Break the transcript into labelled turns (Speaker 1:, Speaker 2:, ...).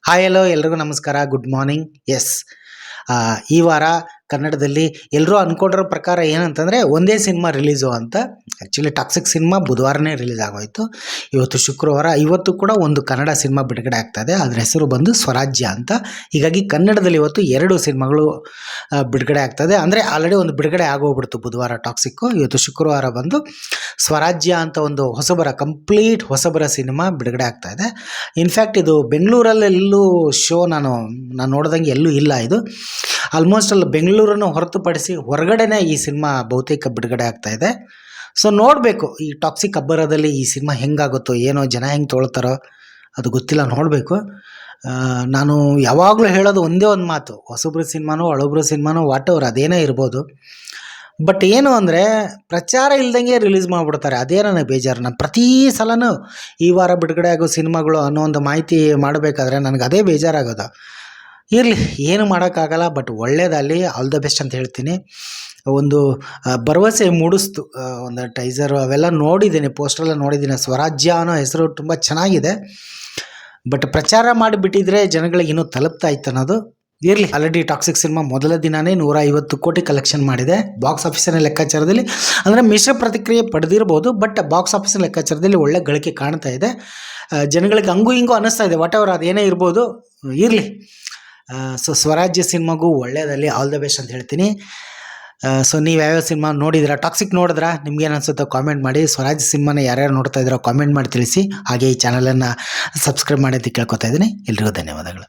Speaker 1: Hi hello ಎಲ್ರಿಗೂ ನಮಸ್ಕಾರ, good morning. S, ಈ ವಾರ ಕನ್ನಡದಲ್ಲಿ ಎಲ್ಲರೂ ಅಂದ್ಕೊಂಡಿರೋ ಪ್ರಕಾರ ಏನಂತಂದರೆ ಒಂದೇ ಸಿನಿಮಾ ರಿಲೀಸು ಅಂತ. ಆ್ಯಕ್ಚುಲಿ ಟಾಕ್ಸಿಕ್ ಸಿನಿಮಾ ಬುಧವಾರನೇ ರಿಲೀಸ್ ಆಗೋಯಿತು. ಇವತ್ತು ಶುಕ್ರವಾರ. ಇವತ್ತು ಕೂಡ ಒಂದು ಕನ್ನಡ ಸಿನಿಮಾ ಬಿಡುಗಡೆ ಆಗ್ತಾಯಿದೆ. ಅದರ ಹೆಸರು ಬಂದು ಸ್ವರಾಜ್ಯ ಅಂತ. ಹೀಗಾಗಿ ಕನ್ನಡದಲ್ಲಿ ಇವತ್ತು 2 ಸಿನಿಮಾಗಳು ಬಿಡುಗಡೆ ಆಗ್ತದೆ. ಅಂದರೆ ಆಲ್ರೆಡಿ ಒಂದು ಬಿಡುಗಡೆ ಆಗೋಗ್ಬಿಡ್ತು ಬುಧವಾರ ಟಾಕ್ಸಿಕ್ಕು. ಇವತ್ತು ಶುಕ್ರವಾರ ಬಂದು ಸ್ವರಾಜ್ಯ ಅಂತ ಒಂದು ಕಂಪ್ಲೀಟ್ ಹೊಸಬರ ಸಿನಿಮಾ ಬಿಡುಗಡೆ ಆಗ್ತಾಯಿದೆ. ಇನ್ಫ್ಯಾಕ್ಟ್ ಇದು ಬೆಂಗಳೂರಲ್ಲೆಲ್ಲೂ ಶೋ ನಾನು ನೋಡ್ದಂಗೆ ಎಲ್ಲೂ ಇಲ್ಲ. ಇದು ಆಲ್ಮೋಸ್ಟ್ ಅಲ್ಲಿ ಬೆಂಗಳೂರನ್ನು ಹೊರತುಪಡಿಸಿ ಹೊರಗಡೆನೇ ಈ ಸಿನಿಮಾ ಬಹುತೇಕ ಬಿಡುಗಡೆ ಆಗ್ತಾಯಿದೆ. ಸೊ ನೋಡಬೇಕು ಈ ಟಾಕ್ಸಿಕ್ ಅಬ್ಬರದಲ್ಲಿ ಈ ಸಿನಿಮಾ ಹೆಂಗಾಗುತ್ತೋ ಏನೋ, ಜನ ಹೆಂಗೆ ತೊಳ್ತಾರೋ ಅದು ಗೊತ್ತಿಲ್ಲ, ನೋಡಬೇಕು. ನಾನು ಯಾವಾಗಲೂ ಹೇಳೋದು ಒಂದೇ ಒಂದು ಮಾತು, ಹೊಸಬ್ರ ಸಿನಿಮಾನೋ ಹಳಬ್ರ ಸಿನಿಮಾನೋ ವಾಟ್ ಎವರ್ ಅದೇನೇ ಇರ್ಬೋದು, ಬಟ್ ಏನು ಅಂದರೆ ಪ್ರಚಾರ ಇಲ್ದಂಗೆ ರಿಲೀಸ್ ಮಾಡಿಬಿಡ್ತಾರೆ. ಅದೇ ನನಗೆ ಬೇಜಾರು. ನಾನು ಪ್ರತಿ ಸಲನೂ ಈ ವಾರ ಬಿಡುಗಡೆ ಆಗೋ ಸಿನಿಮಾಗಳು ಅನ್ನೋ ಒಂದು ಮಾಹಿತಿ ಮಾಡಬೇಕಾದ್ರೆ ನನಗೆ ಅದೇ ಬೇಜಾರಾಗೋದು. ಇರಲಿ, ಏನು ಮಾಡೋಕ್ಕಾಗಲ್ಲ, ಬಟ್ ಒಳ್ಳೇದಲ್ಲಿ ಆಲ್ ದ ಬೆಸ್ಟ್ ಅಂತ ಹೇಳ್ತೀನಿ. ಒಂದು ಭರವಸೆ ಮೂಡಿಸ್ತು ಒಂದು ಟೈಸರು ಅವೆಲ್ಲ ನೋಡಿದ್ದೀನಿ, ಪೋಸ್ಟರೆಲ್ಲ ನೋಡಿದ್ದೀನಿ. ಸ್ವರಾಜ್ಯ ಅನ್ನೋ ಹೆಸರು ತುಂಬ ಚೆನ್ನಾಗಿದೆ, ಬಟ್ ಪ್ರಚಾರ ಮಾಡಿಬಿಟ್ಟಿದ್ರೆ ಜನಗಳಿಗೆ ಇನ್ನೂ ತಲುಪ್ತಾ ಇತ್ತು ಅನ್ನೋದು. ಇರಲಿ, ಆಲ್ರೆಡಿ ಟಾಕ್ಸಿಕ್ ಸಿನಿಮಾ ಮೊದಲ ದಿನವೇ 150 ಕೋಟಿ ಕಲೆಕ್ಷನ್ ಮಾಡಿದೆ ಬಾಕ್ಸ್ ಆಫೀಸಿನ ಲೆಕ್ಕಾಚಾರದಲ್ಲಿ. ಅಂದರೆ ಮಿಶ್ರ ಪ್ರತಿಕ್ರಿಯೆ ಪಡೆದಿರ್ಬೋದು, ಬಟ್ ಬಾಕ್ಸ್ ಆಫೀಸಿನ ಲೆಕ್ಕಾಚಾರದಲ್ಲಿ ಒಳ್ಳೆ ಗಳಿಕೆ ಕಾಣ್ತಾ ಇದೆ. ಜನಗಳಿಗೆ ಹಂಗೂ ಹಿಂಗೂ ಅನ್ನಿಸ್ತಾ ಇದೆ, ವಾಟ್ ಎವರ್ ಅದೇನೇ ಇರ್ಬೋದು, ಇರಲಿ. ಸೊ ಸ್ವರಾಜ್ಯ ಸಿನಿಮಾಗೂ ಒಳ್ಳೆಯದಲ್ಲಿ ಆಲ್ ದ ಬೆಸ್ಟ್ ಅಂತ ಹೇಳ್ತೀನಿ. ಸೊ ನೀವು ಯಾವ್ಯಾವ ಸಿನಿಮಾ ನೋಡಿದ್ದೀರಾ, ಟಾಕ್ಸಿಕ್ ನೋಡಿದ್ರಾ, ನಿಮ್ಗೇನು ಅನಿಸುತ್ತೋ ಕಾಮೆಂಟ್ ಮಾಡಿ. ಸ್ವರಾಜ್ಯ ಸಿನಿಮಾನ ಯಾರ್ಯಾರು ನೋಡ್ತಾ ಇದ್ದೀರೋ ಕಾಮೆಂಟ್ ಮಾಡಿ ತಿಳಿಸಿ. ಹಾಗೆ ಈ ಚಾನಲನ್ನು ಸಬ್ಸ್ಕ್ರೈಬ್ ಮಾಡಿ ಅಂತ ಕೇಳ್ಕೊತಾ ಇದ್ದೀನಿ. ಎಲ್ರಿಗೂ ಧನ್ಯವಾದಗಳು.